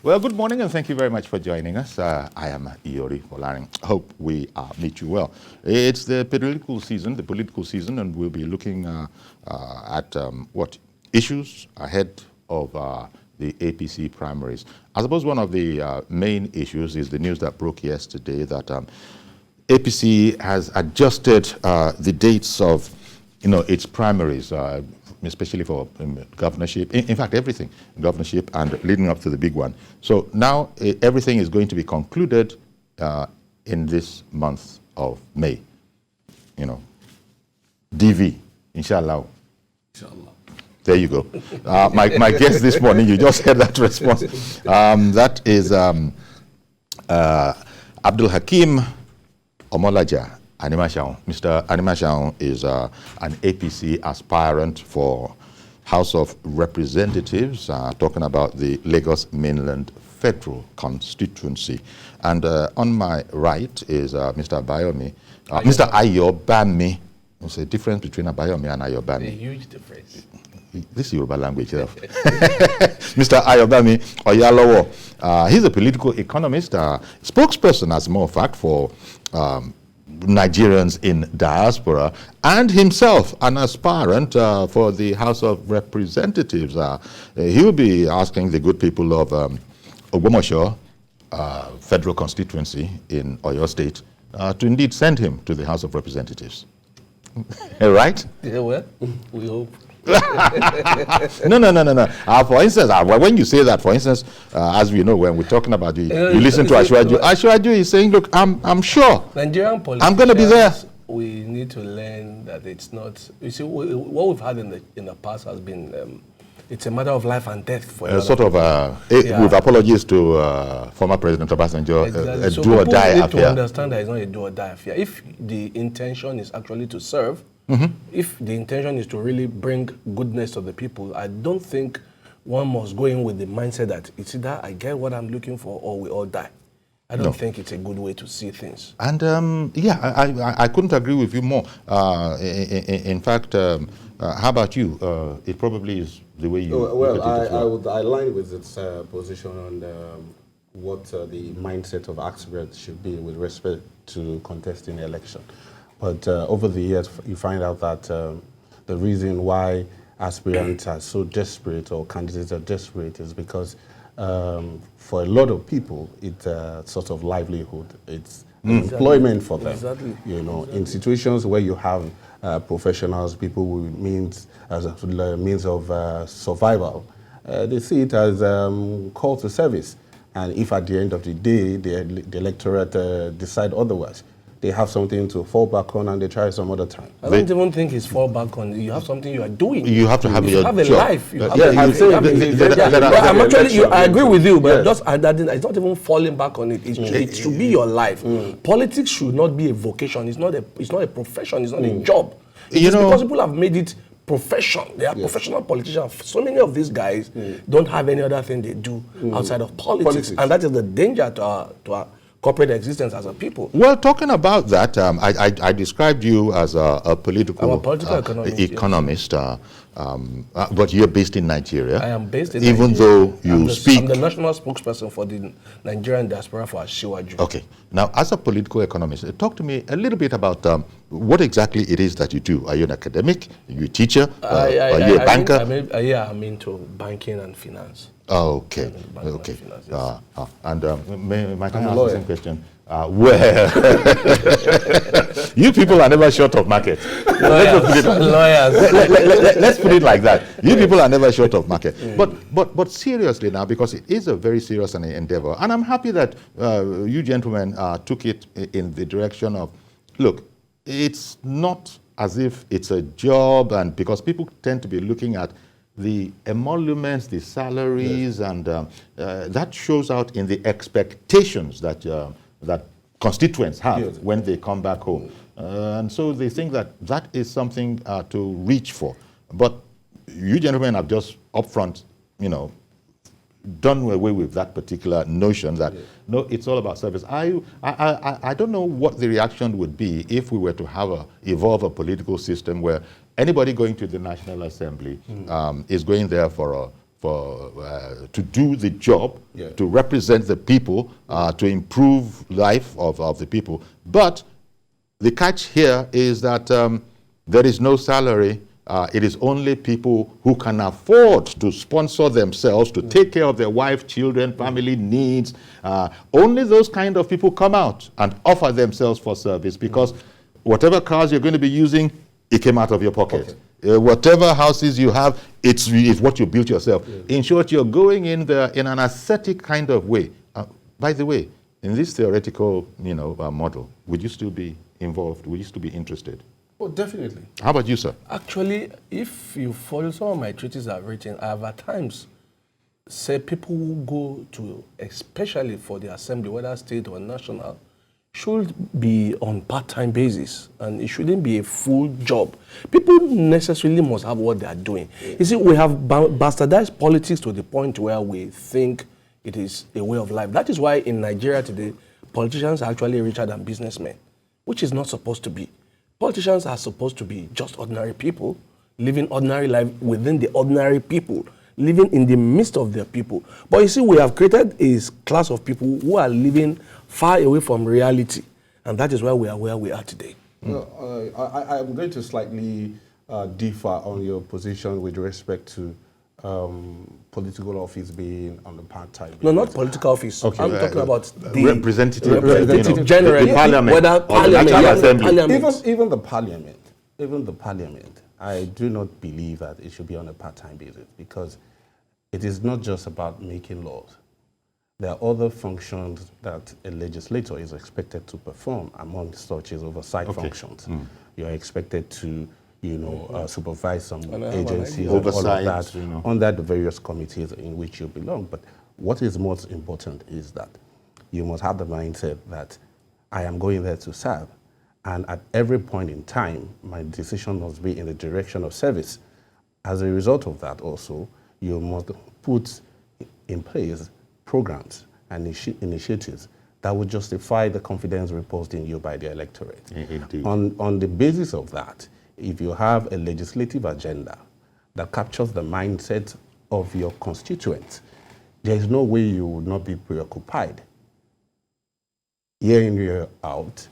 Well, good morning and thank you very much for joining us. I am Iyori Folarin. Hope we meet you well. It's the political season, and we'll be looking at what issues ahead of the APC primaries. I suppose one of the main issues is the news that broke yesterday that APC has adjusted the dates of its primaries, especially for governorship, in fact everything, governorship and leading up to the big one. So now everything is going to be concluded in this month of May. DV, inshallah. Inshallah. There you go. My guest this morning, you just heard that response. That is Abdul Hakim Omolaja Animashaun. Mr. Animashaun is an APC aspirant for House of Representatives, talking about the Lagos Mainland Federal Constituency. And on my right is Mr. Abayomi, Mr. Ayobami. There's a difference between Abayomi and Ayobami. A huge difference. This is Yoruba language. Mr. Ayobami Oyalowo. He's a political economist, spokesperson, as a matter of fact, for Nigerians in diaspora, and himself an aspirant for the House of Representatives. He will be asking the good people of Ogbomoso Federal Constituency in Oyo State to indeed send him to the House of Representatives. Right? Yeah, well, we hope. No. For instance, when you say that, for instance, as we know, when we're talking about you listen to Ashwaju. Ashwaju is saying, look, I'm sure. Nigerian politicians, I'm going to be there. We need to learn that it's not. You see, what we've had in the past has been. It's a matter of life and death for with apologies to former President Obasanjo, exactly. a So do or die need affair. to understand that it's not a do or die affair. If the intention is actually to serve, if the intention is to really bring goodness to the people, I don't think one must go in with the mindset that it's either I get what I'm looking for or we all die. I don't think it's a good way to see things. And I couldn't agree with you more. In fact, how about you? It probably is the way you well, look at it as well. I would align with its position on what the mindset of aspirants should be with respect to contesting the election. But over the years, you find out that the reason why aspirants are so desperate or candidates are desperate is because for a lot of people, it's a sort of livelihood. It's employment for them. Exactly. In situations where you have professionals, people with means of survival, they see it as call to service. And if at the end of the day the electorate decide otherwise, they have something to fall back on and they try some other time. I don't even think it's fall back on. You have something you are doing. You have to have your have a job. life. You have I agree with you, but just adding, it's not even falling back on it. It should be your life. Politics should not be a vocation. It's not a profession. It's not a job. Because people have made it profession. They are professional politicians. So many of these guys don't have any other thing they do outside of politics, and that is the danger to our corporate existence as a people. Well, talking about that, I described you as a political economist, but you're based in Nigeria. I am based in Nigeria. Even though you speak... I'm the national spokesperson for the Nigerian diaspora for Asiwaju. Okay. Now, as a political economist, talk to me a little bit about what exactly it is that you do. Are you an academic? Are you a teacher? Are you a banker? I'm into banking and finance. Oh, okay. Okay. And my can I ask the same question? Well, you people are never short of market. Let's put it like that. You people are never short of market. But seriously now, because it is a very serious endeavor, and I'm happy that you gentlemen took it in the direction of, look, it's not as if it's a job, and because people tend to be looking at the emoluments, the salaries, and that shows out in the expectations that that constituents have when they come back home. And so they think that is something to reach for. But you gentlemen have just upfront, done away with that particular notion that, no, it's all about service. I don't know what the reaction would be if we were to evolve a political system where anybody going to the National Assembly is going there for to do the job, to represent the people, to improve life of the people. But the catch here is that there is no salary. It is only people who can afford to sponsor themselves, to take care of their wife, children, family needs. Only those kind of people come out and offer themselves for service, because whatever cars you're going to be using, it came out of your pocket. Whatever houses you have, it's what you built yourself. In short, you're going in there in an ascetic kind of way. By the way, in this theoretical model, would you still be involved? Would you still be interested? Oh, definitely. How about you, sir? Actually, if you follow some of my treatises I've written, I have at times said people who go to, especially for the assembly, whether state or national, should be on part-time basis, and it shouldn't be a full job. People necessarily must have what they are doing. You see, we have bastardized politics to the point where we think it is a way of life. That is why in Nigeria today, politicians are actually richer than businessmen, which is not supposed to be. Politicians are supposed to be just ordinary people, living ordinary life within the ordinary people, living in the midst of their people. But you see, we have created a class of people who are living far away from reality, and that is why we are where we are today. Well, I'm going to slightly differ on your position with respect to political office being on the part-time. No, not political office. Okay. I'm talking about the representative generally, the parliament, whether parliament, even the parliament. I do not believe that it should be on a part-time basis, because it is not just about making laws. There are other functions that a legislator is expected to perform, among such as oversight functions. You are expected to, supervise some agencies, oversight, all of that, under the various committees in which you belong. But what is most important is that you must have the mindset that I am going there to serve. And at every point in time, my decision must be in the direction of service. As a result of that also, you must put in place programs and initiatives that would justify the confidence reposed in you by the electorate. Indeed. On the basis of that, if you have a legislative agenda that captures the mindset of your constituents, there is no way you would not be preoccupied year in, year out,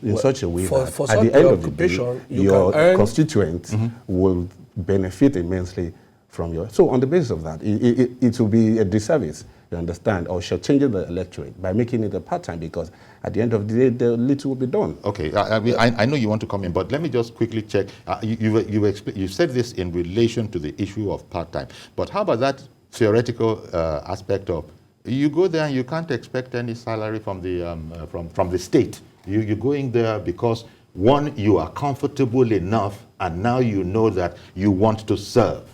in such a way that at the end of the day, your constituents will benefit immensely from your. So on the basis of that, it will be a disservice, you understand, or shortchanging the electorate by making it a part-time, because at the end of the day, the little will be done. Okay, I know you want to come in, but let me just quickly check. You said this in relation to the issue of part-time, but how about that theoretical aspect of you go there and you can't expect any salary from the state. You're going there because, one, you are comfortable enough, and now you know that you want to serve.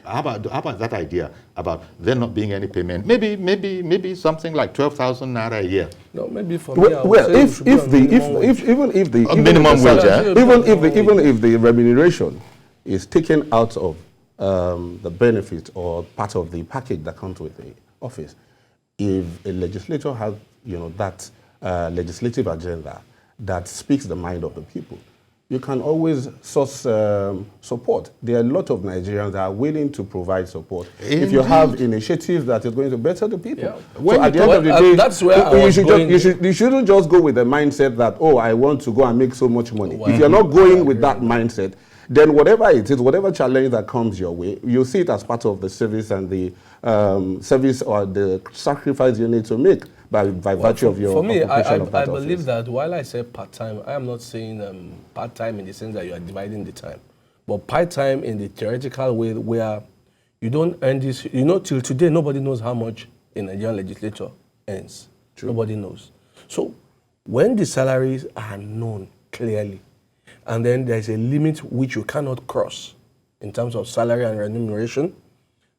How about that idea about there not being any payment? Maybe something like 12,000 naira a year. No, maybe for me. Well, if the remuneration is taken out of the benefit or part of the package that comes with the office, if a legislator has that legislative agenda that speaks the mind of the people, you can always source support. There are a lot of Nigerians that are willing to provide support. Indeed. If you have initiatives that is going to better the people. Yeah. So at the end of the day, that's where you shouldn't just go with the mindset that, oh, I want to go and make so much money. Wow. If you're not going with that mindset, then whatever it is, whatever challenge that comes your way, you'll see it as part of the service and the service or the sacrifice you need to make by virtue of your occupation of that office. For me, I believe that while I say part-time, I am not saying part-time in the sense that you are dividing the time. But part-time in the theoretical way where you don't earn this, till today, nobody knows how much a Nigerian legislator earns. True. Nobody knows. So when the salaries are known clearly, and then there's a limit which you cannot cross in terms of salary and remuneration,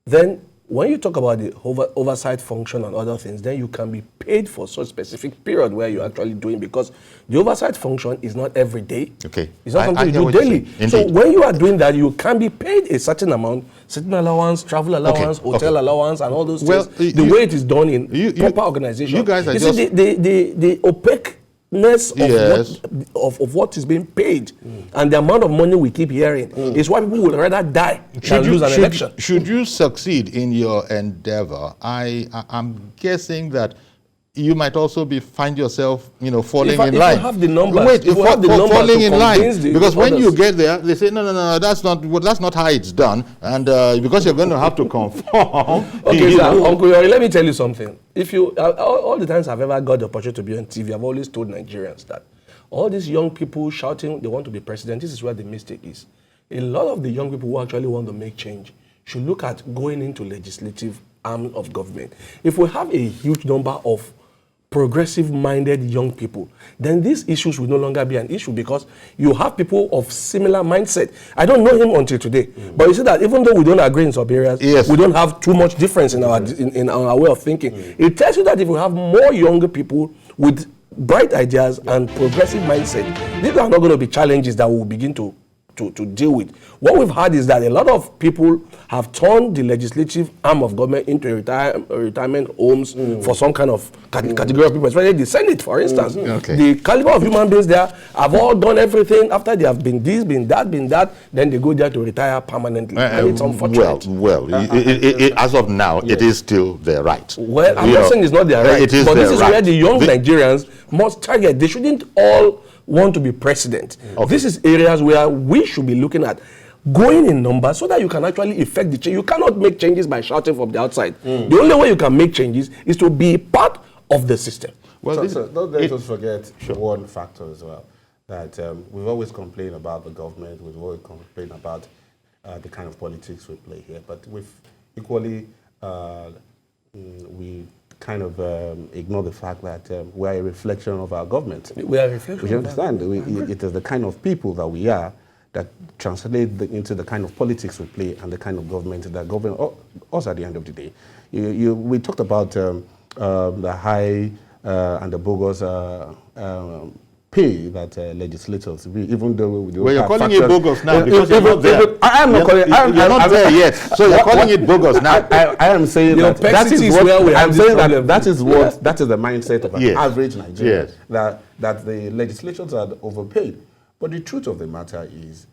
then when you talk about the oversight function and other things, then you can be paid for such specific period where you're actually doing, because the oversight function is not every day. Okay. It's not something you do daily. So when you are doing that, you can be paid a certain amount, certain allowance, travel allowance, hotel allowance, and all those things. The way it is done in proper organization. You guys are see, the opaque cheapness of, Yes. of what is being paid and the amount of money we keep hearing is why people would rather die than lose an election. Should you succeed in your endeavor, I'm guessing that you might also find yourself, falling in line. If you have the numbers, Wait, if you have the numbers falling to in line, convince the because when you others. get there, they say no, that's not how it's done, and because you're going to have to conform. Okay, sir, Uncle Yori, let me tell you something. If you all the times I've ever got the opportunity to be on TV, I've always told Nigerians that all these young people shouting they want to be president, this is where the mistake is. A lot of the young people who actually want to make change should look at going into legislative arm of government. If we have a huge number of progressive-minded young people, then these issues will no longer be an issue because you have people of similar mindset. I don't know him until today, but you see that even though we don't agree in some areas, Yes. we don't have too much difference in our in our way of thinking. It tells you that if we have more younger people with bright ideas and progressive mindset, these are not going to be challenges that we will begin to deal with. What we've had is that a lot of people have turned the legislative arm of government into retirement homes for some kind of category of people, especially the Senate, for instance. Okay. The caliber of human beings there have all done everything. After they have been this, been that, then they go there to retire permanently. And it's unfortunate. As of now, it is still their right. Well, I'm not saying it's not their right, it is but this their is right. where the young Nigerians must target. They shouldn't all want to be president. Okay. This is areas where we should be looking at going in numbers so that you can actually effect the change. You cannot make changes by shouting from the outside. The only way you can make changes is to be part of the system. Well, don't let us forget one factor as well, that we've always complained about the government, we've always complained about the kind of politics we play here, but we've equally, we kind of ignore the fact that we are a reflection of our government. We are a reflection. We understand. It is the kind of people that we are that translate into the kind of politics we play and the kind of government that govern us at the end of the day. We talked about the high and the bogus pay that legislators, even though Well, you're calling it bogus now because you're not there. I am not calling it. You're not there yet, so you're calling it bogus now. I am saying The that is opacity is what where we I'm have saying. this problem. That is the mindset of an Yes. average Nigerian. Yes. That the legislators are overpaid. But the truth of the matter is,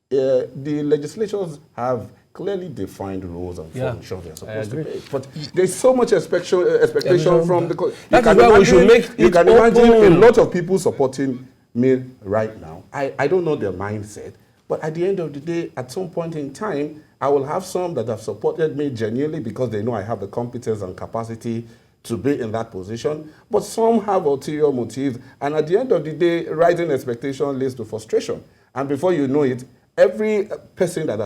the legislators have clearly defined roles and functions they're supposed to pay. But there's so much expectation from the. That is why we should make You it can imagine a open. lot of people supporting me right now. I don't know their mindset, but at the end of the day, at some point in time, I will have some that have supported me genuinely because they know I have the competence and capacity to be in that position, but some have ulterior motives, and at the end of the day, rising expectation leads to frustration. And before you know it, every person that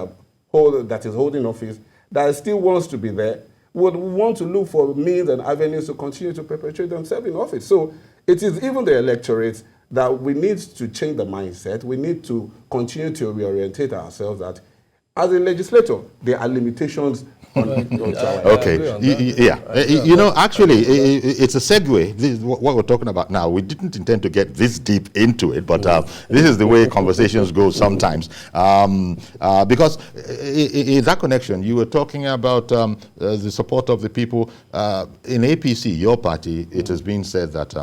is holding office that still wants to be there would want to look for means and avenues to continue to perpetuate themselves in office. So it is even the electorate that we need to change the mindset. We need to continue to reorientate ourselves that as a legislator, there are limitations on our Okay. Actually, it's a segue. This is what we're talking about now. We didn't intend to get this deep into it, but this is the way conversations go sometimes. Because in that connection, you were talking about the support of the people. In APC, your party, it has been said that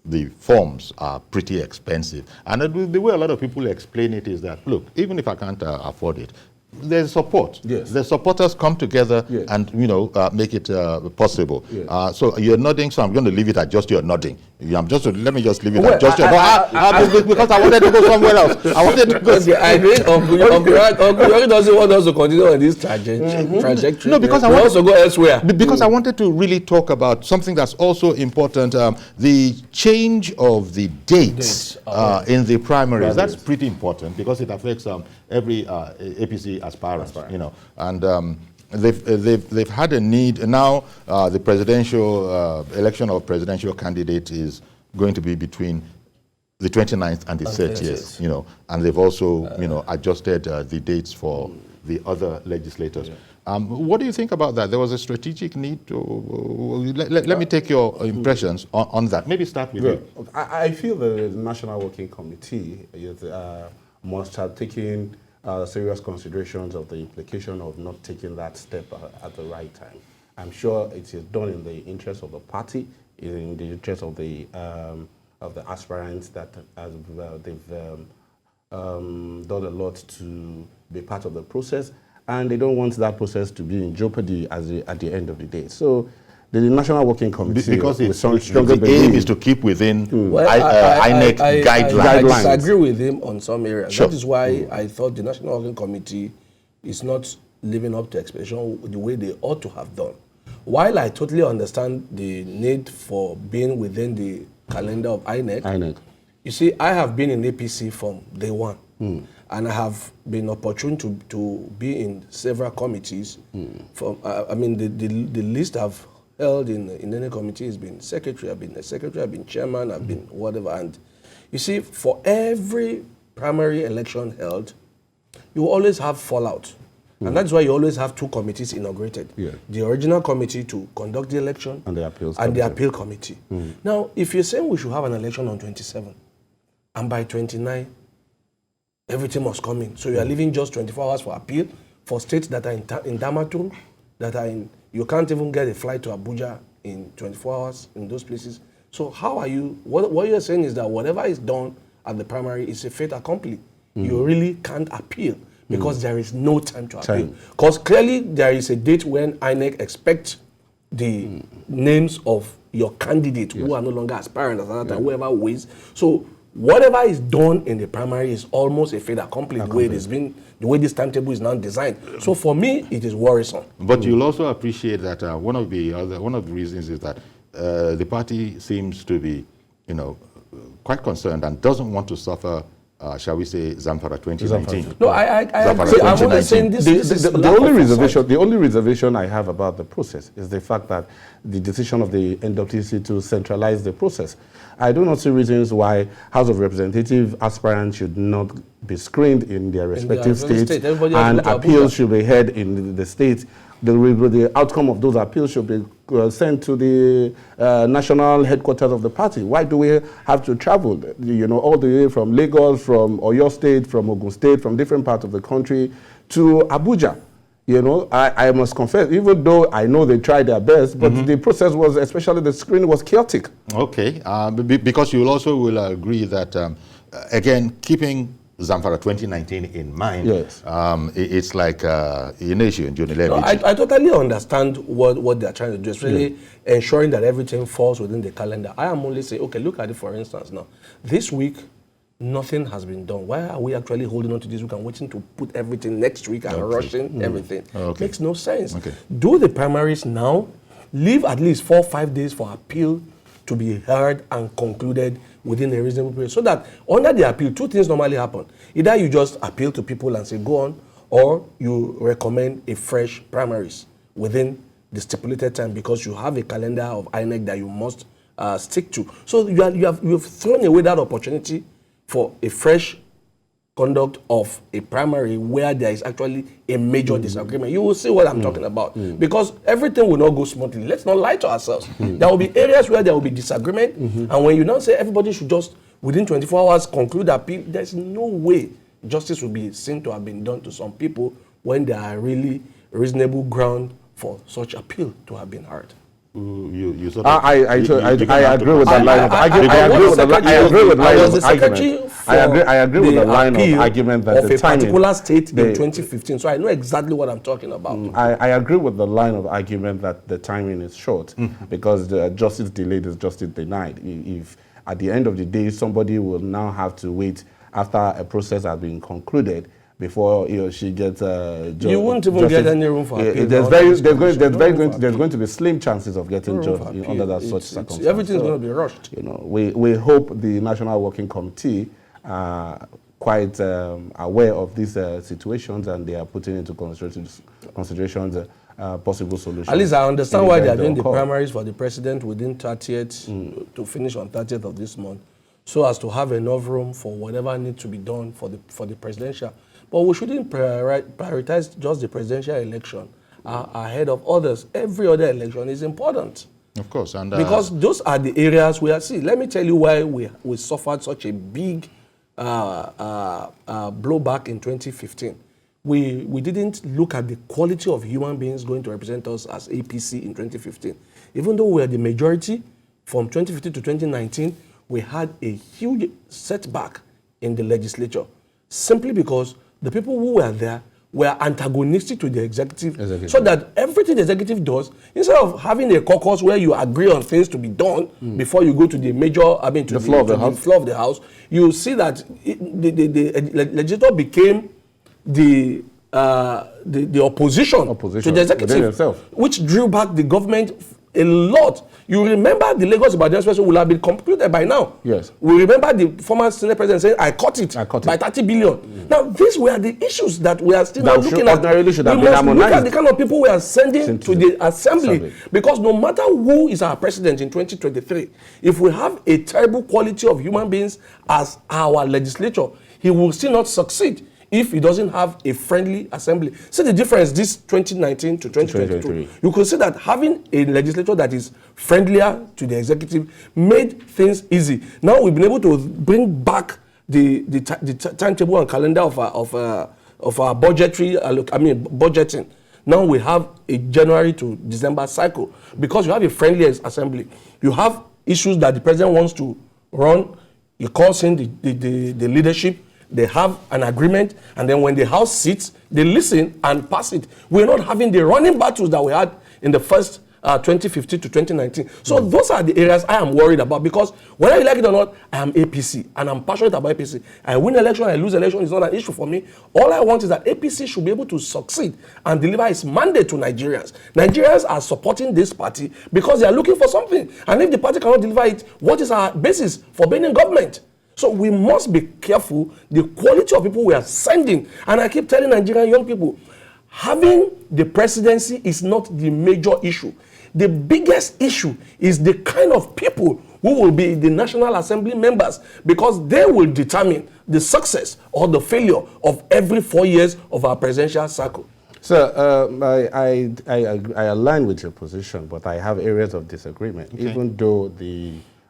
the forms are pretty expensive. And the way a lot of people explain it is that, look, even if I can't afford it, there's support. Yes. The supporters come together Yes. and make it possible. Yes. So you're nodding, so I'm going to leave it at just you're nodding. Let me just leave it Well, at just your because I wanted to go somewhere else. I wanted to go. Okay, I agree. Uncle Yori doesn't want us to continue on this trajectory. No, because I we want also go elsewhere. Because I wanted to really talk about something that's also important, the change of the dates in the primaries. That's pretty important because it affects every APC aspirant, and they've had a need now. The presidential election of presidential candidate is going to be between the 29th and the 30th, and they've also adjusted the dates for the other legislators. What do you think about that? There was a strategic need to. Let me take your impressions on that. Maybe start with you. I feel the National Working Committee must have taken serious considerations of the implication of not taking that step at the right time. I'm sure it is done in the interest of the party, in the interest of the the aspirants that they've done a lot to be part of the process, and they don't want that process to be in jeopardy at the end of the day. So the National Working Committee, because the aim is to keep within INEC guidelines. I disagree with him on some areas. Sure. That is why I thought the National Working Committee is not living up to expectation the way they ought to have done. While I totally understand the need for being within the calendar of INEC, you see, I have been in APC from day one, and I have been opportune to be in several committees. From I mean, the list I've held in any committee has been secretary, I've been a secretary, I've been chairman, I've been whatever. And you see, for every primary election held, you always have fallout. And that's why you always have two committees inaugurated. Yeah. The original committee to conduct the election And the appeals and the committee. appeal committee. Now, if you're saying we should have an election on 27, and by 29, everything must come in. So you are leaving just 24 hours for appeal for states that are in Damaturu, that are in, you can't even get a flight to Abuja in 24 hours in those places. So how are you, what you're saying is that whatever is done at the primary is a fait accompli. You really can't appeal because there is no time to appeal. Because clearly there is a date when INEC expects the names of your candidate who are no longer aspirant at that time, whoever wins. So whatever is done in the primary is almost a fait accompli the way it has been, the way this timetable is now designed. So for me, it is worrisome. But you'll also appreciate that one of the reasons is that the party seems to be, quite concerned and doesn't want to suffer, shall we say, Zamfara 2019. No, I Zamfara agree. I'm only 2019. saying this is The only reservation I have about the process is the fact that the decision of the NWC to centralize the process. I do not see reasons why House of Representative aspirants should not be screened in their respective states, and appeals should be heard in the states. The outcome of those appeals should be sent to the national headquarters of the party. Why do we have to travel, all the way from Lagos, from Oyo State, from Ogun State, from different parts of the country to Abuja? I must confess, even though I know they tried their best, but the process was, especially the screening, was chaotic. Okay, because you also will agree that, again, keeping Zamfara 2019 in mind, yes. It's like an issue in June I totally understand what they're trying to do, especially ensuring that everything falls within the calendar. I am only saying, okay, look at it for instance now. This week, nothing has been done. Why are we actually holding on to this week and waiting to put everything next week and rushing everything? Makes no sense. Do the primaries now, leave at least 4 or 5 days for appeal to be heard and concluded within a reasonable period, so that under the appeal, two things normally happen. Either you just appeal to people and say, go on, or you recommend a fresh primaries within the stipulated time because you have a calendar of INEC that you must stick to. So you've thrown away that opportunity for a fresh conduct of a primary where there is actually a major disagreement. You will see what I'm talking about. Because everything will not go smoothly. Let's not lie to ourselves. There will be areas where there will be disagreement, and when you now say everybody should just, within 24 hours, conclude appeal, there's no way justice will be seen to have been done to some people when there are really reasonable ground for such appeal to have been heard. I agree with that line of argument. I agree with the line of argument that of the a timing, particular state in 2015. So I know exactly what I'm talking about. I agree with the line of argument that the timing is short because the justice delayed is justice denied. If at the end of the day somebody will now have to wait after a process has been concluded before he or she gets you won't even get any room for appeal. There's going to be slim chances of getting under that such circumstances. Everything's going to be rushed. We hope the National Working Committee are quite aware of these situations and they are putting into considerations possible solutions. At least I understand why they are doing the primaries for the president within 30th to finish on 30th of this month, so as to have enough room for whatever needs to be done for the presidential. But we shouldn't prioritize just the presidential election ahead of others. Every other election is important. Of course. And because those are the areas where, see, let me tell you why we suffered such a big blowback in 2015. We didn't look at the quality of human beings going to represent us as APC in 2015. Even though we were the majority from 2015 to 2019, we had a huge setback in the legislature simply because the people who were there were antagonistic to the executive, so that everything the executive does, instead of having a caucus where you agree on things to be done before you go to the the floor of the house, you see that the legislature became the opposition to the executive, which drew back the government a lot. You remember the Lagos-Ibadan Expressway will have been concluded by now. Yes. We remember the former Senate President saying, I cut it by 30 billion. Now, these were the issues that we are still not looking at. We must look at the kind of people we are sending to the assembly. Because no matter who is our president in 2023, if we have a terrible quality of human beings as our legislature, he will still not succeed if he doesn't have a friendly assembly. See the difference this 2019 to 2022. You could see that having a legislature that is friendlier to the executive made things easy. Now we've been able to bring back the timetable and calendar of our budgeting. Now we have a January to December cycle because you have a friendly assembly. You have issues that the president wants to run. He calls in the leadership. They have an agreement, and then when the House sits, they listen and pass it. We're not having the running battles that we had in the first 2015 to 2019. So those are the areas I am worried about, because whether you like it or not, I am APC, and I'm passionate about APC. I win election, I lose election, it's not an issue for me. All I want is that APC should be able to succeed and deliver its mandate to Nigerians. Nigerians are supporting this party because they are looking for something. And if the party cannot deliver it, what is our basis for being in government? So we must be careful the quality of people we are sending. And I keep telling Nigerian young people, having the presidency is not the major issue. The biggest issue is the kind of people who will be the National Assembly members, because they will determine the success or the failure of every 4 years of our presidential cycle. Sir, I align with your position, but I have areas of disagreement. Okay. Even though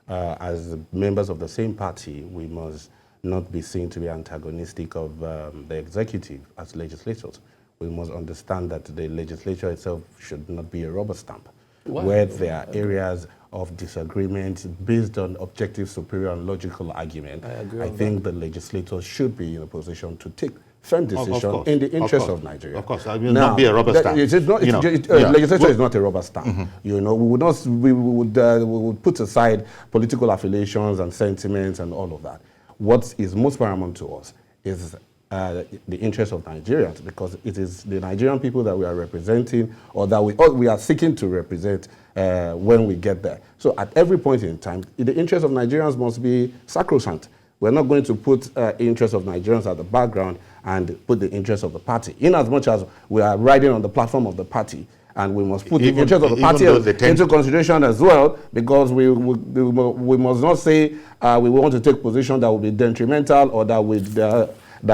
as members of the same party, we must not be seen to be antagonistic of the executive as legislators. We must understand that the legislature itself should not be a rubber stamp, where there are areas of disagreement based on objective, superior, and logical argument. I think the legislators should be in a position to take firm decision in the interest of Nigeria. Of course, I will not be a rubber stamp. Legislature is not a rubber stamp. You know, we would put aside political affiliations and sentiments and all of that. What is most paramount to us is the interest of Nigerians, because it is the Nigerian people that we are representing, or that we are seeking to represent when we get there. So at every point in time, the interest of Nigerians must be sacrosanct. We're not going to put interest of Nigerians at the background and put the interest of the party. In as much as we are riding on the platform of the party, and we must put the interest of the party into consideration as well, because we must not say we want to take position that will be detrimental or that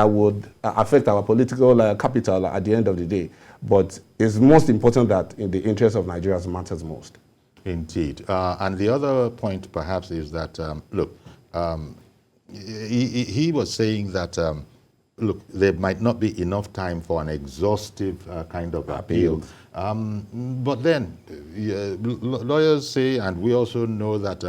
would affect our political capital at the end of the day. But it's most important that in the interest of Nigerians matters most. Indeed. And the other point perhaps is that, look, he was saying that, look, there might not be enough time for an exhaustive kind of appeal. But then lawyers say, and we also know that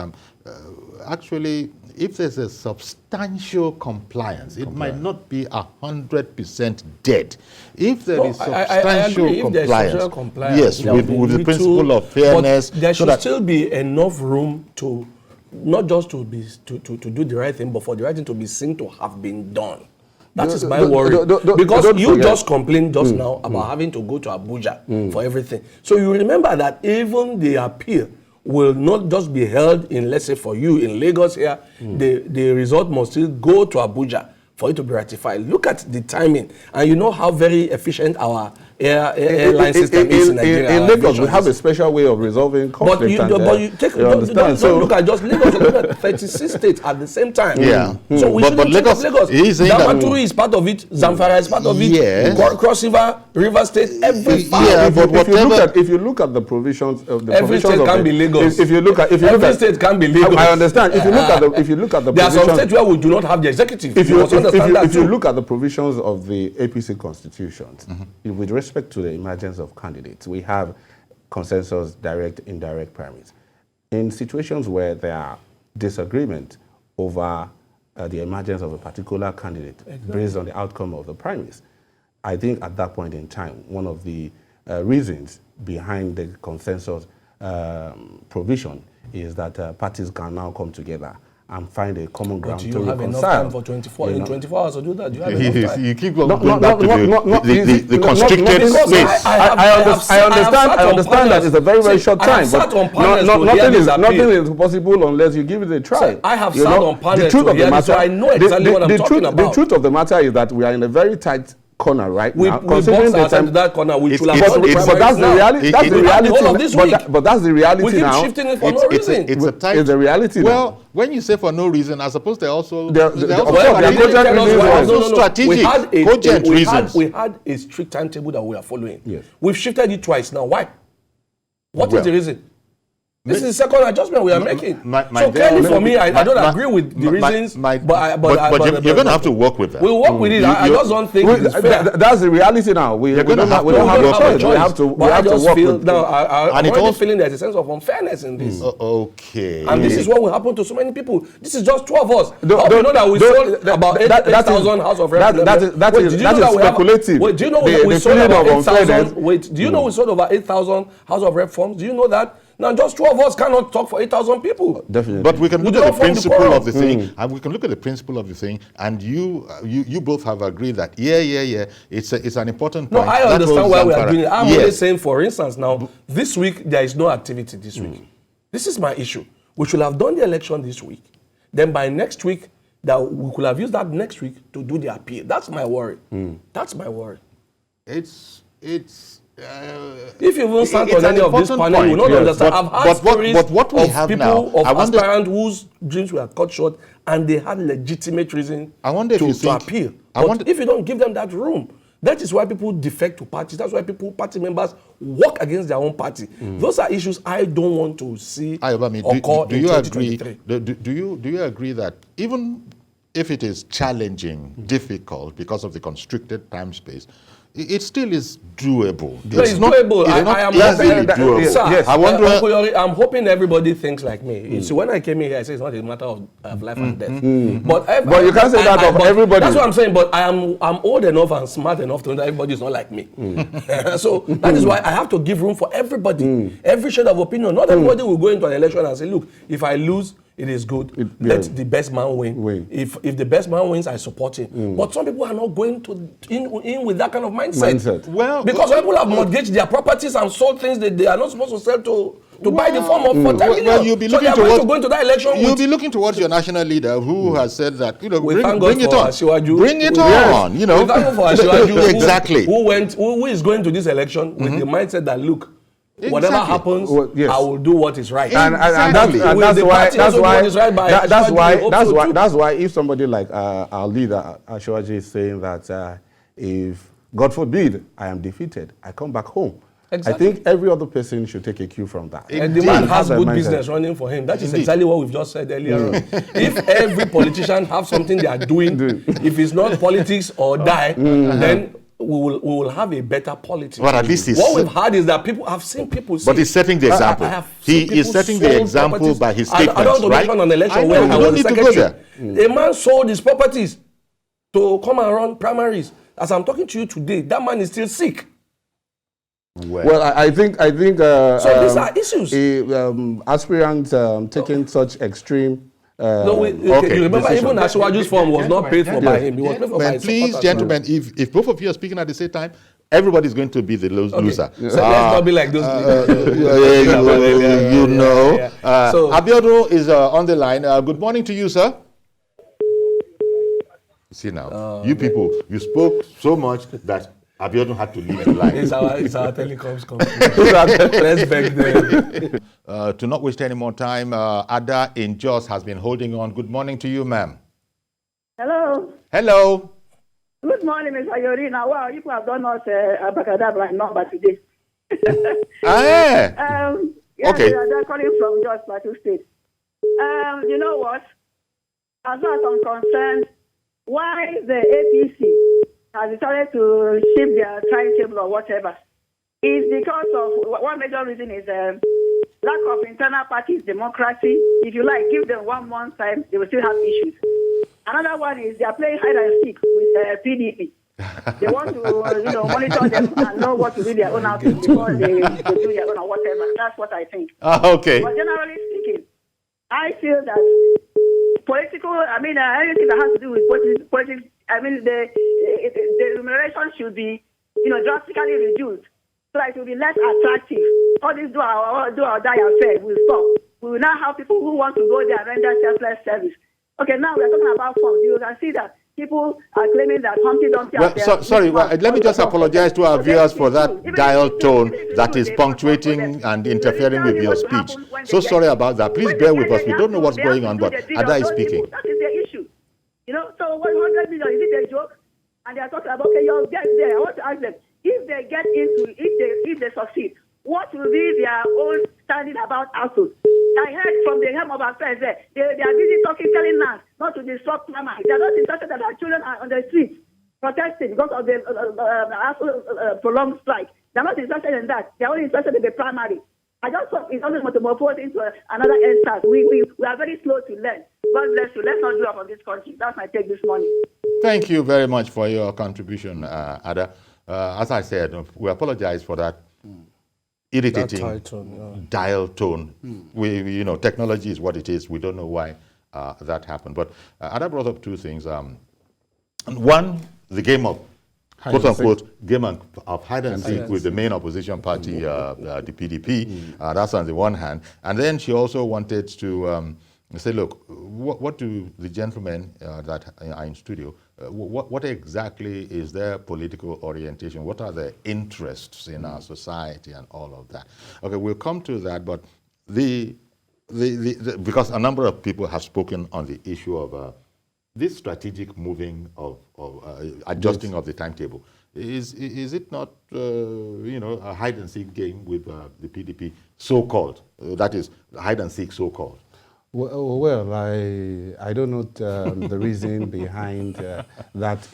actually, if there's a substantial compliance, it might not be 100% dead. If there is substantial compliance, yes, with the principle of fairness, but there should still be enough room to not just to do the right thing, but for the right thing to be seen to have been done. That is my worry. Because you just complained just now about having to go to Abuja for everything. So you remember that even the appeal will not just be held in, let's say for you in Lagos here, the result must still go to Abuja for it to be ratified. Look at the timing, and you know how very efficient our airline system is in Nigeria. In Lagos, we have a special way of resolving conflict. But you look at just Lagos, look at 36 states at the same time. Yeah. So we shouldn't think of Lagos. Damaturu is part of it, Zamfara is part of it, yes. Cross River, River State, every part. Yeah, but if you look at the provisions of the every state can be Lagos. Every state can be Lagos. I understand. If you look at the there are some states where we do not have the executive. If you look at the provisions of the APC constitutions, with respect to the emergence of candidates, we have consensus, direct, indirect primaries. In situations where there are disagreement over the emergence of a particular candidate based on the outcome of the primaries. I think at that point in time, one of the reasons behind the consensus provision is that parties can now come together and find a common ground to reconcile. Do you have enough time for 24 hours to do that? Do you have enough time? You keep going back to the constricted space. I understand that it's a very, very short time, but nothing is possible unless you give it a try. Sir, I have sat on panels to hear this, so I know exactly what I'm talking about. The truth of the matter is that we are in a very tight corner right now. We box ourselves to that corner. We should have but that's the reality. That's the reality. But that's the reality we keep now. Shifting it for no reason. It's a tight. It's the reality. Well, when you say for no reason, I suppose they're also strategic, cogent reasons. We had a strict timetable that we are following. Yes. We've shifted it twice now. Why? What is the reason? This is the second adjustment we are making. So clearly for me, I don't agree with the reasons, but you're going to have to work with that. We'll work with it. I just don't think it's fair. That's the reality now. We don't have a choice. We have to work with it. Now, I'm already feeling there's a sense of unfairness in this. Okay. And this is what will happen to so many people. This is just 2 of us. You know that we sold about 8,000 House of Reps. That is speculative. Wait, do you know we sold about 8,000? Wait, do you know we sold over 8,000 House of Rep forms? Do you know that? Now, just 2 of us cannot talk for 8,000 people. Definitely. But we can look at the principle of the thing, and we can look at the principle of the thing, and you both have agreed that, it's an important point. No, I understand why we are doing it. I'm only saying, for instance, now, this week, there is no activity this week. This is my issue. We should have done the election this week. Then by next week, that we could have used that next week to do the appeal. That's my worry. That's my worry. If you even stand on any of this panel, you will not understand. I've had stories of people, of aspirants whose dreams were cut short and they had legitimate reason to appeal. But if you don't give them that room, that is why people defect to parties. That's why party members work against their own party. Those are issues I don't want to see occur in 2023. Do you agree that even if it is challenging, difficult because of the constricted time space, it still is doable? It's not doable. I am hoping, doable. Sir, yes. I'm hoping everybody thinks like me. So when I came here, I said it's not a matter of life and death. But you can't say that of everybody. That's what I'm saying. But I'm old enough and smart enough to know that everybody is not like me. So that is why I have to give room for everybody, every shade of opinion. Not everybody will go into an election and say, look, if I lose, it is good. Let the best man win. If the best man wins, I support him. But some people are not going in with that kind of mindset. Well, because people have mortgaged their properties and sold things that they are not supposed to sell to buy the form of for 10 million. Well, you'll be looking to go into that election. You'll be looking towards your national leader who has said that, bring it on. Bring it on. We thank God for Asiwaju. Exactly. Who is going to this election with the mindset that, look, whatever happens, I will do what is right. And that's why if somebody like our leader Asiwaju is saying that if God forbid I am defeated, I come back home. Exactly. I think every other person should take a cue from that. And the man has good business running for him. That is exactly what we've just said earlier on. If every politician have something they are doing, if it's not politics or die, then we will have a better politics. But at least what we've had is that people have seen people. But he's setting the example. He is setting the example by his statements, I don't want to mention an election where I was the secretary. A man sold his properties to come and run primaries. As I'm talking to you today, that man is still sick. Well, I think. So these are issues. Aspirants taking such extreme. You remember even Asiwaju's form was not paid for by him. He was paid for by his please, gentlemen, if both of you are speaking at the same time, everybody's going to be the loser. So let's not be like those. So Abiodun is on the line. Good morning to you, sir. See now, you people, you spoke so much that Abiodun had to leave the line. It's our telecoms company. Let's beg them. To not waste any more time, Ada in Jos has been holding on. Good morning to you, ma'am. Hello. Hello. Good morning, Mr. Yorina. Wow, you have done us abracadabra number today. Okay. They're calling from Jos Plateau State. You know what? As far as I'm concerned, why the APC has decided to shift their timetable or whatever is because of one major reason is lack of internal parties democracy. If you like, give them 1 month time, they will still have issues. Another one is they are playing hide and seek with PDP. They want to, monitor them and know what to do their own outfit before they do their own or whatever. That's what I think. Okay. But generally speaking, I feel that anything that has to do with politics, the remuneration should be, drastically reduced so that it will be less attractive. All this do or die affair will stop. We will now have people who want to go there and render selfless service. Okay, now we're talking about funds. You can see that people are claiming that Humpty Dumpty. Let me just apologize to our viewers for that dial tone that is punctuating and interfering with your speech. So sorry about that. Please bear with us. We don't know what's going on, but Ada is speaking. That is the issue. So 100 million, is it a joke? And they are talking about, okay, you'll get there. I want to ask them, if they get into, if they succeed, what will be their own standing about output? I heard from the Helm of Affairs there, they are busy telling us not to disrupt primary. They are not interested that our children are on the streets protesting because of the prolonged strike. They are not interested in that. They are only interested in the primary. I just hope it doesn't metamorphose into another EndSARS. We are very slow to learn. God bless you. Let's not do up on this country. That's my take this morning. Thank you very much for your contribution, Ada. As I said, we apologize for that irritating dial tone. Technology is what it is. We don't know why that happened. But Ada brought up two things. One, the game of quote-unquote game of hide and seek with the main opposition party, the PDP. That's on the one hand. And then she also wanted to say, look, what do the gentlemen that are in studio, what exactly is their political orientation? What are their interests in our society and all of that? Okay, we'll come to that, but because a number of people have spoken on the issue of this strategic moving of adjusting of the timetable. Is it not a hide and seek game with the PDP, so-called? That is hide and seek, so-called. Well, I don't know the reason behind that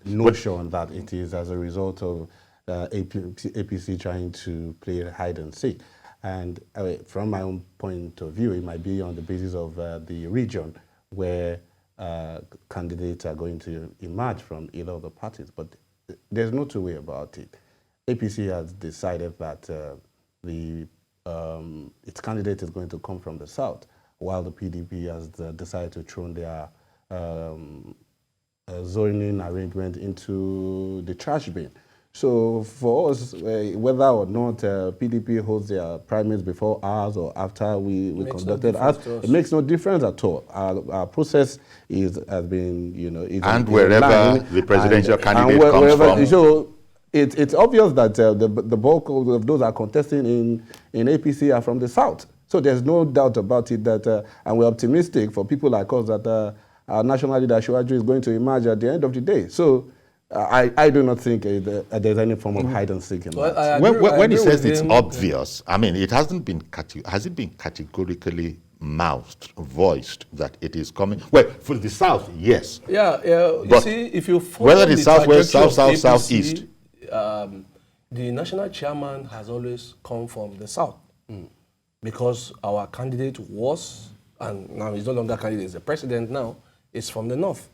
notion that it is as a result of APC trying to play hide and seek. And from my own point of view, it might be on the basis of the region where candidates are going to emerge from either of the parties. But there's no two way about it. APC has decided that its candidate is going to come from the south, while the PDP has decided to throw their zoning arrangement into the trash bin. So for us, whether or not PDP holds their primaries before ours or after we conducted ours, it makes no difference at all. Our process has been, and wherever the presidential candidate comes from. So it's obvious that the bulk of those are contesting in APC are from the south. So there's no doubt about it that, and we're optimistic for people like us that our national leader Asiwaju is going to emerge at the end of the day. So I do not think there's any form of hide and seek in that. When he says it's obvious, I mean, has it been categorically voiced that it is coming? Well, for the south, yes. Yeah. You see, if you follow whether the southwest, south, southeast, the national chairman has always come from the south. Because our candidate was, and now he's no longer candidate, he's the president now, is from the north.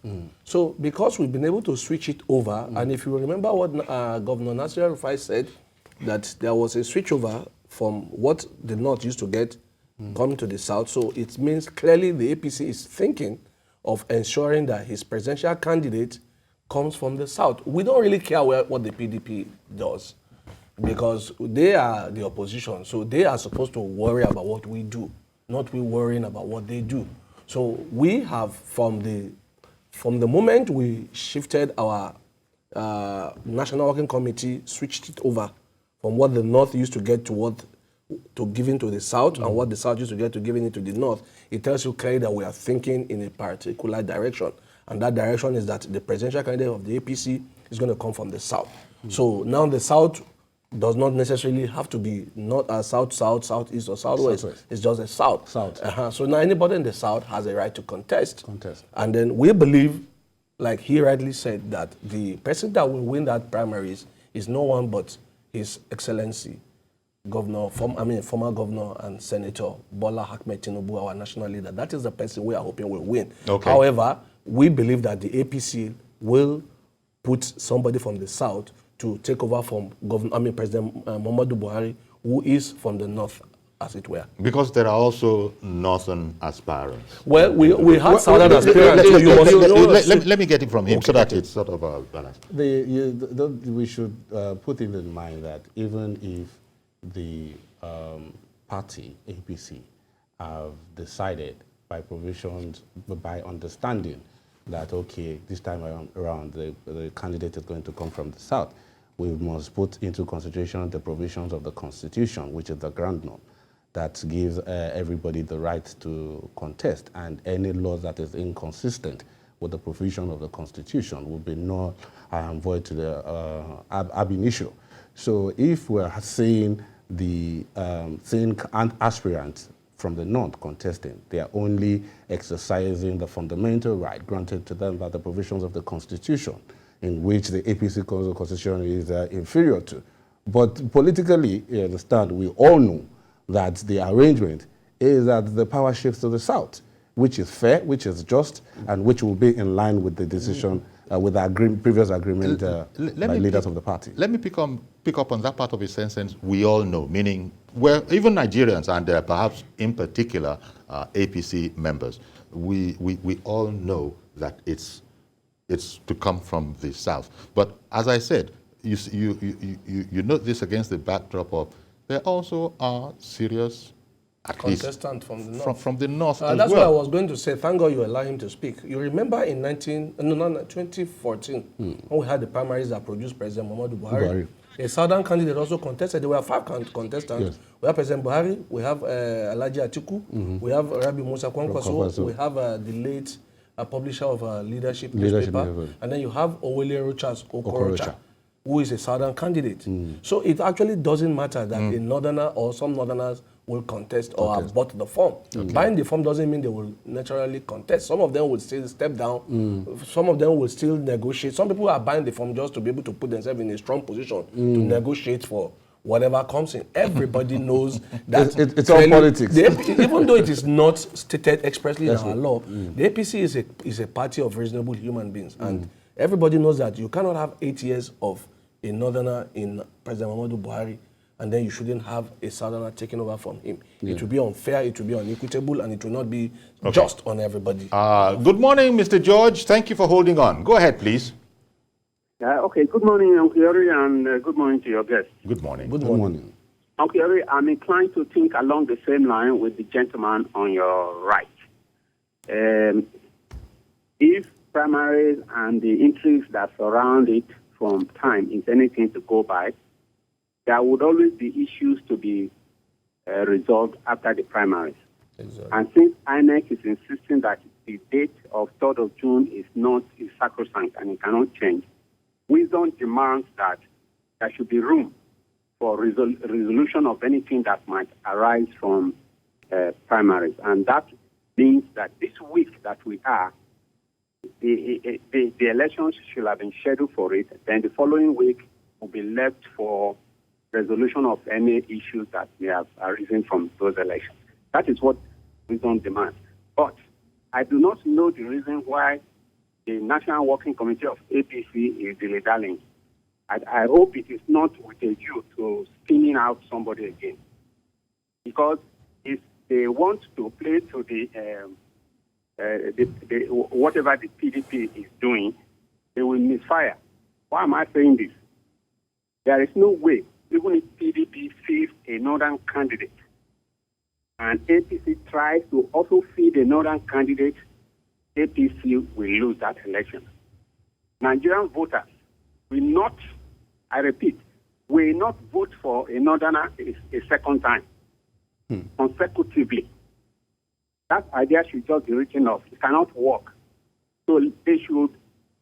So because we've been able to switch it over, and if you remember what Governor Nasir El-Rufai said, that there was a switchover from what the north used to get coming to the south, so it means clearly the APC is thinking of ensuring that his presidential candidate comes from the south. We don't really care what the PDP does, because they are the opposition, so they are supposed to worry about what we do, not we worrying about what they do. So we have, from the moment we shifted our National Working Committee, switched it over from what the North used to get to giving to the South, and what the South used to get to giving it to the North, it tells you clearly that we are thinking in a particular direction. And that direction is that the presidential candidate of the APC is going to come from the South. So now the South does not necessarily have to be not a south, southeast, or southwest. It's just a south. So now anybody in the south has a right to contest. And then we believe, like he rightly said, that the person that will win that primaries is no one but His Excellency former governor and Senator Bola Ahmed Tinubu, our national leader. That is the person we are hoping will win. Okay. However, we believe that the APC will put somebody from the south to take over from President Muhammadu Buhari, who is from the north, as it were. Because there are also northern aspirants. Well, we had southern aspirants. Let me get it from him so that it's sort of balanced. We should put in mind that even if the party, APC, have decided by provisions, by understanding that, okay, this time around the candidate is going to come from the south, we must put into consideration the provisions of the Constitution, which is the ground norm, that gives everybody the right to contest, and any law that is inconsistent with the provision of the Constitution will be null and void to the ab initio. So if we're seeing the aspirants from the north contesting, they are only exercising the fundamental right granted to them by the provisions of the Constitution, in which the APC Constitution is inferior to. But politically, you understand, we all know that the arrangement is that the power shifts to the south, which is fair, which is just, and which will be in line with the decision, with the previous agreement by leaders of the party. Let me pick up on that part of his sentence, we all know, meaning, well, even Nigerians, and perhaps in particular APC members, we all know that it's to come from the south. But as I said, you note this against the backdrop of there also are serious contestants from the north. From the north as that's well. what I was going to say. Thank God you allowed him to speak. You remember in 2014, when we had the primaries that produced President Muhammadu Buhari, a southern candidate also contested. There were 5 contestants. Yes. We have President Buhari, we have Alhaji Atiku, we have Rabi Musa Kwankwaso, we have the late publisher of a leadership newspaper, and then you have Owele Rochas Okorocha, who is a southern candidate. So it actually doesn't matter that a northerner or some northerners will contest or have bought the form. Buying the form doesn't mean they will naturally contest. Some of them will still step down. Some of them will still negotiate. Some people are buying the form just to be able to put themselves in a strong position to negotiate for whatever comes in. Everybody knows that it's all politics. Even though it is not stated expressly in our law, the APC is a party of reasonable human beings. And everybody knows that you cannot have 8 years of a northerner in President Muhammadu Buhari, and then you shouldn't have a southerner taking over from him. It will be unfair, it will be unequitable, and it will not be just on everybody. Good morning, Mr. George. Thank you for holding on. Go ahead, please. Okay, good morning, Uncle Yori, and good morning to your guests. Good morning. Good morning. Uncle Yori, I'm inclined to think along the same line with the gentleman on your right. If primaries and the intrigues that surround it from time is anything to go by, there would always be issues to be resolved after the primaries. Exactly. And since INEC is insisting that the date of 3rd of June is sacrosanct and it cannot change, wisdom demands that there should be room for resolution of anything that might arise from primaries. And that means that this week that we are, the elections should have been scheduled for it. Then the following week will be left for resolution of any issues that may have arisen from those elections. That is what wisdom demands. But I do not know the reason why the National Working Committee of APC is dilly-dallying. I hope it is not with a view to spinning out somebody again. Because if they want to play to whatever the PDP is doing, they will misfire. Why am I saying this? There is no way, even if PDP feeds a northern candidate, and APC tries to also feed a northern candidate, APC will lose that election. Nigerian voters will not, I repeat, will not vote for a northerner a second time, consecutively. That idea should just be written off. It cannot work. So they should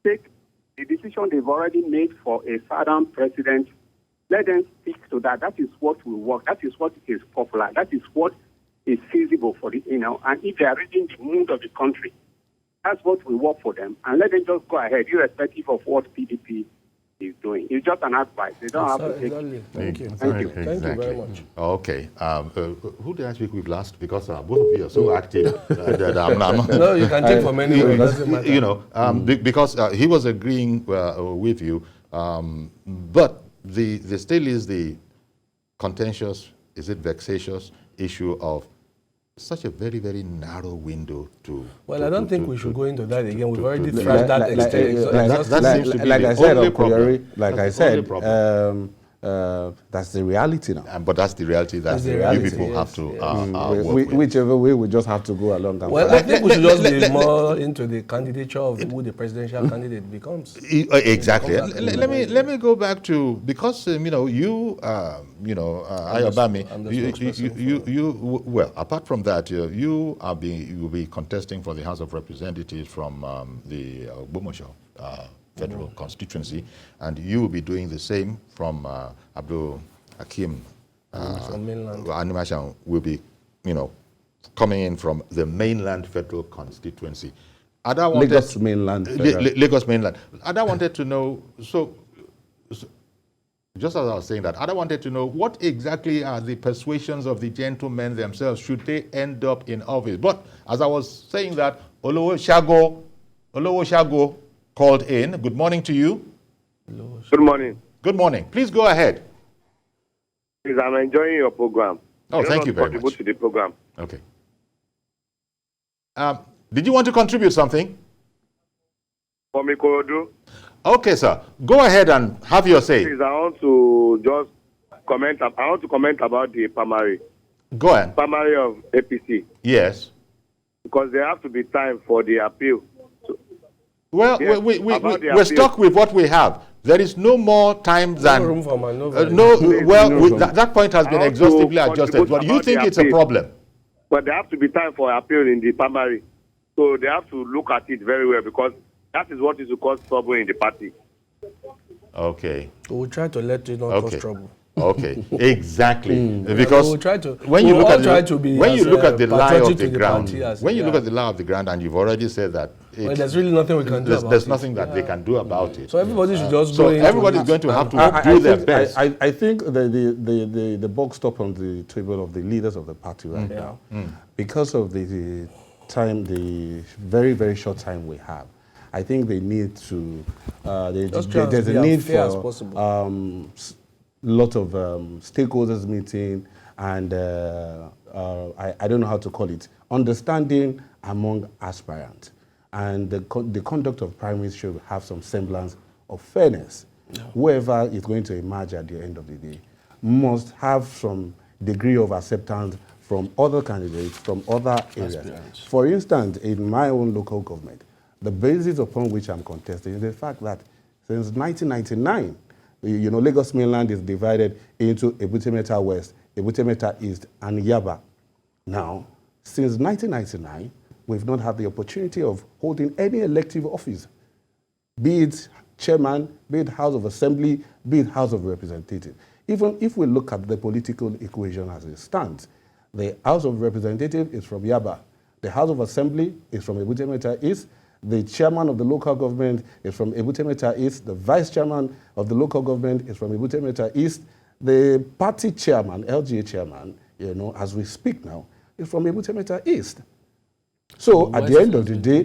take the decision they've already made for a southern president. Let them stick to that. That is what will work. That is what is popular. That is what is feasible for the, and if they are reading the mood of the country, that's what will work for them. And let them just go ahead, irrespective of what PDP is doing. doing. It's just an advice. You don't have to take Exactly. Thank you. Thank you. Thank you very much. Okay. Who did I speak with last? Because both of you are so active. That I'm No, you can take from anywhere. It doesn't matter. you know, because he was agreeing with you, but the still is the contentious, is it vexatious issue of such a very, very narrow window to. Well, I don't think we should go into that again. We've already to- thrashed that extent. that seems to be like the I said, only on Kuyori, problem. like I That's the only said, problem. that's the reality now. But that's the reality that That's the you reality, people yes, have to yes. work with. Whichever way, we just have to go along. And Well, follow. I think we should just be more into the candidature of who the presidential candidate becomes. Exactly. Becomes Let me go back to, because Ayobami, I'm the spokesperson well, apart from that, you will be contesting for the House of Representatives from the Ogbomoso federal constituency, and you will be doing the same from Abdul Hakim. From mainland. Animashan will be, coming in from the mainland federal constituency. Ada wanted, Lagos mainland. Federal. Lagos mainland. Ada wanted to know, so just as I was saying that, Ada wanted to know what exactly are the persuasions of the gentlemen themselves should they end up in office. But as I was saying that, Olowo Shago called in. Good morning to you. Good morning. Good morning. Please go ahead. Please, I'm enjoying your program. Oh, thank you very contribute much. to the program. Okay. Did you want to contribute something? For me, Korodu, Okay, sir. Go ahead and have your say. please, I want to just comment. I want to comment about the primary Go on. of APC, Yes. because there have to be time for the appeal. So, Well, Yes, we're about the appeal. stuck with what we have. There is no more time than. No room for maneuver. That point has been I want to exhaustively adjusted. contribute But you about think the it's a appeal. problem? but there have to be time for appeal in the primary. So they have to look at it very well, because that is what is to cause trouble in the party. Okay. We'll try to let it not Okay. cause trouble. Okay. Exactly. Yeah, Because we'll try to- when you we'll look all at try to be when you as, look at the lie patriotic of the to the ground, party as- when you look yeah. at the lie of the ground, and you've already said that Well, there's really nothing we can do about there's it. nothing that they can do about it. So everybody should just So go into everybody's it going to have to I do their think, best. I think the box stop on the table of the leaders of the party right now, because of the time, the very, very short time we have. I think they need to. Just try There's to a be need as fair as for possible. lot of stakeholders meeting and I don't know how to call it, understanding among aspirants, and the conduct of primaries should have some semblance of fairness. Whoever is going to emerge at the end of the day must have some degree of acceptance from other candidates from other areas. Aspirants. For instance, in my own local government, the basis upon which I'm contesting is the fact that since 1999, Lagos mainland is divided into Ebute-Metta West, Ebute-Metta East, and Yaba. Now, since 1999, we've not had the opportunity of holding any elective office, be it chairman, be it House of Assembly, be it House of Representatives. Even if we look at the political equation as it stands, the House of Representatives is from Yaba, the House of Assembly is from Ebute-Metta East, the chairman of the local government is from Ebute-Metta East, the vice chairman of the local government is from Ebute-Metta East, the party chairman, LGA chairman, as we speak now, is from Ebute-Metta East. So at the end of the day,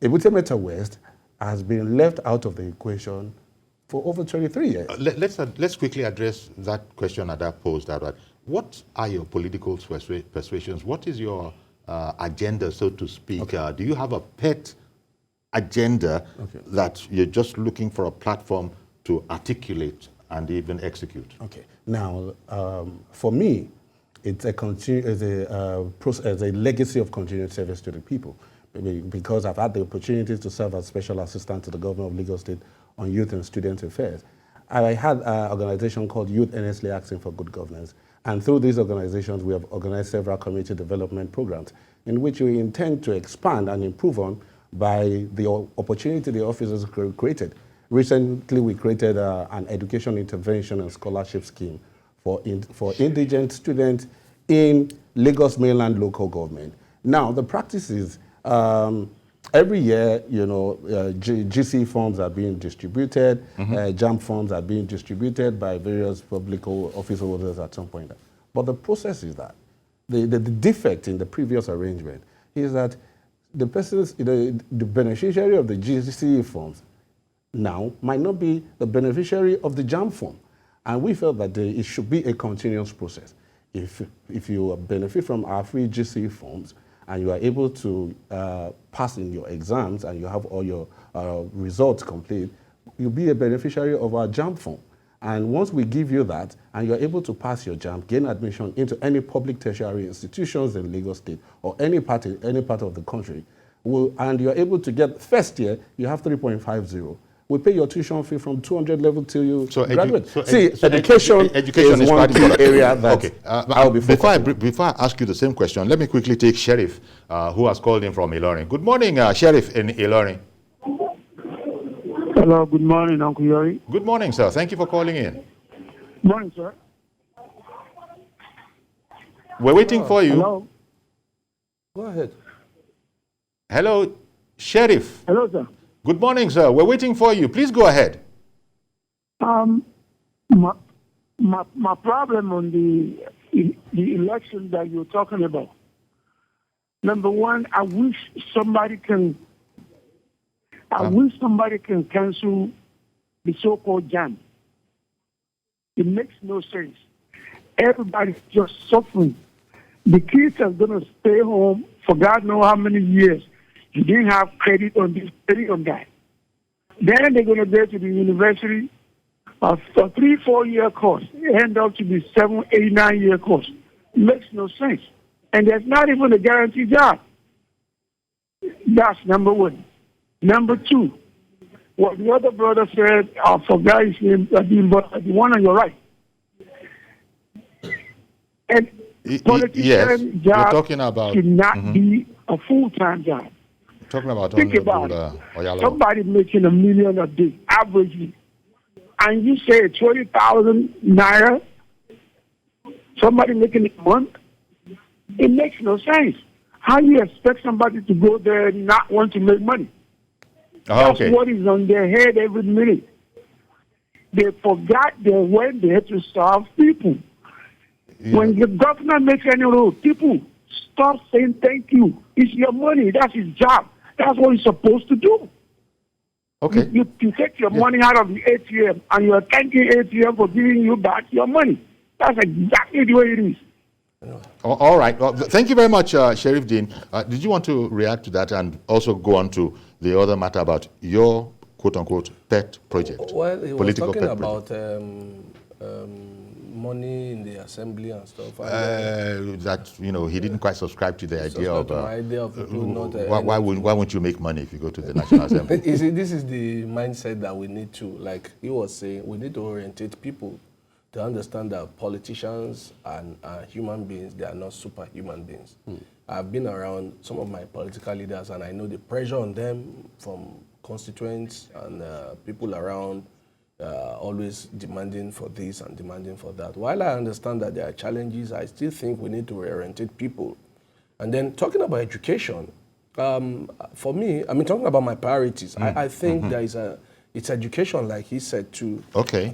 Ebute-Metta West has been left out of the equation for over 23 years. Let's quickly address that question that posed. What are your political persuasions? What is your agenda, so to speak? Okay. Do you have a pet agenda that you're just looking for a platform to articulate and even execute? Okay. Now, for me, it's a legacy of continued service to the people, because I've had the opportunity to serve as special assistant to the governor of Lagos State on youth and student affairs. I had an organization called Youth Earnestly Asking for Good Governance, and through these organizations, we have organized several community development programs in which we intend to expand and improve on by the opportunity the officers created. Recently, we created an education intervention and scholarship scheme for indigent students in Lagos mainland local government. Now, the practice is every year, GC forms are being distributed, JAMB forms are being distributed by various public office holders at some point. But the process is that the defect in the previous arrangement is that the beneficiary of the GC forms now might not be the beneficiary of the JAMB form. And we felt that it should be a continuous process. If you benefit from our free GC forms, and you are able to pass in your exams and you have all your results complete, you'll be a beneficiary of our JAMB form. And once we give you that, and you're able to pass your JAMB, gain admission into any public tertiary institutions in Lagos State or any part of the country, and you're able to get first year, you have 3.50. We pay your tuition fee from 200 level till you graduate. Education is one key area that I'll be focusing on. Before I ask you the same question, let me quickly take Sheriff, who has called in from Ilorin. Good morning, Sheriff in Ilorin. Hello, good morning, Uncle Yori. Good morning, sir. Thank you for calling in. Morning, sir. We're waiting for you. Hello. Go ahead. Hello, Sheriff. Hello, sir. Good morning, sir. We're waiting for you. Please go ahead. My problem on the election that you're talking about. Number one, I wish somebody can cancel the so-called JAMB. It makes no sense. Everybody's just suffering. The kids are going to stay home for God knows how many years. You didn't have credit on this, credit on that. Then they're going to go to the university for 3-4 year course. It end up to be 7, 8, 9 year course. It makes no sense. And there's not even a guaranteed job. That's number one. Number two, what the other brother said, I forgot his name, but the one on your right. And politician job talking about, should not be a full-time job. Talking about Think about it. Somebody making $1 million a day, averagely, and you say 20,000 naira, somebody making it a month, it makes no sense. How do you expect somebody to go there and not want to make money? That's what is on their head every minute. They forgot they went there to serve people. Yeah. When the governor makes any rule, people stop saying thank you. It's your money. That's his job. That's what he's supposed to do. Okay. You take your money out of the ATM and you're thanking ATM for giving you back your money. That's exactly the way it is. All right. Well, thank you very much, Sheriff Dean. Did you want to react to that and also go on to the other matter about your quote-unquote pet project? Well, he was talking about money in the assembly and stuff. That he didn't quite subscribe to the idea of people not. Why won't you make money if you go to the National Assembly? You see, this is the mindset that we need to, like he was saying, we need to orientate people to understand that politicians and human beings, they are not superhuman beings. I've been around some of my political leaders and I know the pressure on them from constituents and people around always demanding for this and demanding for that. While I understand that there are challenges, I still think we need to reorientate people. And then talking about education, for me, I mean, talking about my priorities, I think there is it's education, like he said too. Okay.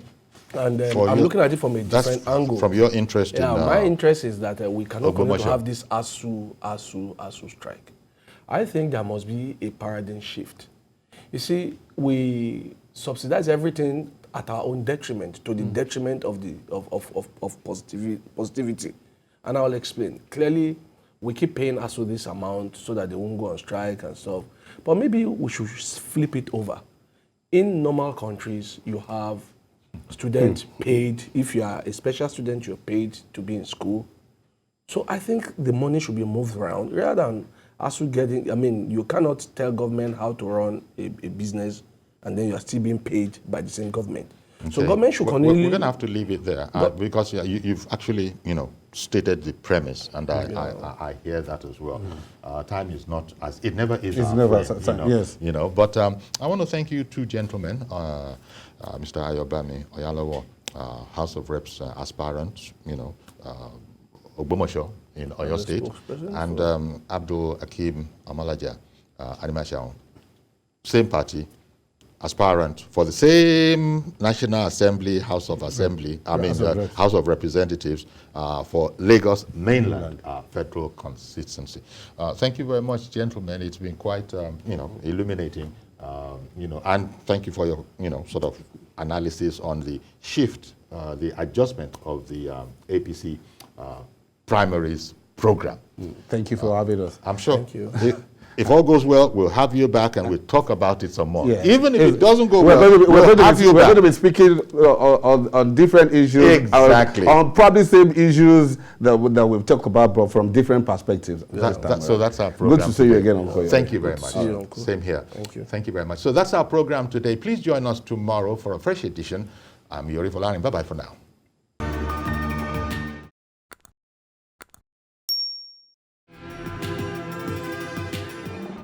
And I'm looking at it from a different angle. From your interest in... my interest is that we cannot continue to have this ASU strike. I think there must be a paradigm shift. You see, we subsidize everything at our own detriment, to the detriment of positivity. And I'll explain. Clearly, we keep paying ASU this amount so that they won't go on strike and stuff. But maybe we should flip it over. In normal countries, you have students paid. If you are a special student, you're paid to be in school. So I think the money should be moved around rather than ASU getting, I mean, you cannot tell government how to run a business and then you are still being paid by the same government. Okay. So government should continue. We're going to have to leave it there because you've actually, stated the premise, and I hear that as well. Time is not as it never is. It's never friend, yes. But I want to thank you two gentlemen, Mr. Ayobami Oyalowo, House of Reps aspirant, Ogbomoso in Oyo State, and Abdul Akim Amalaja, Animashaun, same party, aspirant for the same National Assembly, House of Assembly, House of Representatives for Lagos Mainland Federal Constituency. Thank you very much, gentlemen. It's been quite, illuminating, and thank you for your, sort of analysis on the shift, the adjustment of the APC primaries program. Thank you for having us. I'm sure. Thank you. If all goes well, we'll have you back and we'll talk about it some more. Yeah. Even if it doesn't go well, we're we'll have you going to back. be speaking on different issues. Exactly. On probably same issues that we've talked about, but from different perspectives. So that's our program. Good to see you again, Uncle. Thank you very much. see you, Uncle. Same here. Thank you. Thank you very much. So that's our program today. Please join us tomorrow for a fresh edition. I'm Yori Folarin. Bye-bye for now.